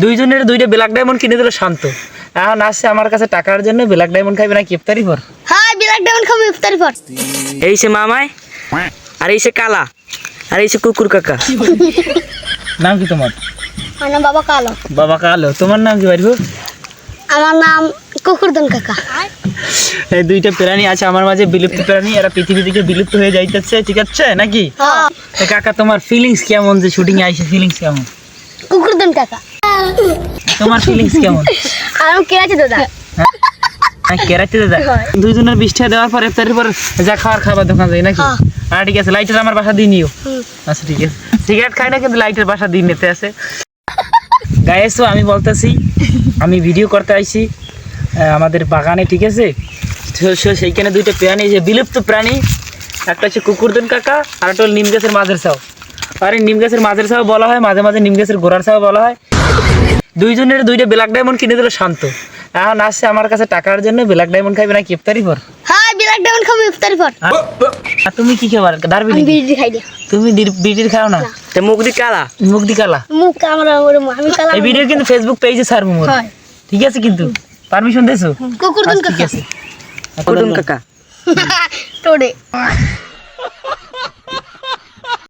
দুইজনের দুইটা black diamond কিনে দিল শান্ত। এখন আসছে আমার কাছে টাকার জন্য ব্ল্যাক ডায়মন্ড খাইবে না ইফতারি পর। হ্যাঁ ব্ল্যাক ডায়মন্ড খাবো ইফতারি পর। এই সে মামাই, আর এই সে কালা, আর এই সে কুকুর কাকা। নাম কি তোমার? আমার নাম বাবা কালো। বাবা কালো। তোমার নাম কি বাড়িব? আমার নাম কুকুরদন কাকা। এই দুইটা প্রাণী আছে আমার মাঝে, বিলুপ্ত প্রাণী, এরা পৃথিবী থেকে বিলুপ্ত হয়ে যাইতেছে, ঠিক আছে নাকি? হ্যাঁ তো কাকা তোমার ফিলিংস কেমন যে শুটিং এ আইছে, ফিলিংস কেমন? কুকুরদন কাকা। তোমার ফিলিংস কেমন? আর আমি কে আছে দাদা? কেরাইতে দাদা দুইজনের 20 টাকা দেওয়ার পর ইফতারের পর যা খাবার দোকান যায় নাকি? হ্যাঁ। ঠিক আছে, লাইটের আমার বাসা দিয়ে নিও। আচ্ছা ঠিক আছে, সিগারেট খাই না কিন্তু লাইটের বাসা দিয়ে নিতে আছে। গাইস আমি বলতেছি, আমি ভিডিও করতে আইছি আমাদের বাগানে, ঠিক আছে? সেইখানে দুইটা প্রাণী, যে বিলুপ্ত প্রাণী, একটা হচ্ছে কুকুরদন কাকা আর একটা হল নিম গাছের মাঝের ছাও। আরে নিম গাছের মাঝের ছাও বলা হয়, মাঝে মাঝে নিম গাছের গোড়ার ছাও বলা হয়। দুইজনের দুইটা ব্ল্যাক ডায়মন্ড কিনে দিল শান্ত। এখন আসছে আমার কাছে টাকার জন্য ব্ল্যাক ডায়মন্ড খাইবে না ইফতারি পর। হ্যাঁ ব্ল্যাক ডায়মন্ড খাবো ইফতারি পর। আর তুমি কি খাবার? দারবি আমি বিড়ি খাই না। তুমি বিড়ির খাও না? তে মুখ দি কালা। মুখ দি কালা। মুখ আমরা আমি কালা। এই ভিডিও কিন্তু ফেসবুক পেজে ছাড়বো মোর, হয়। ঠিক আছে? কিন্তু পারমিশন দিছো? কুকুরদন আচ্ছা, ঠিক কাকা। আছে। কুকুর কাকা। টোড়ে।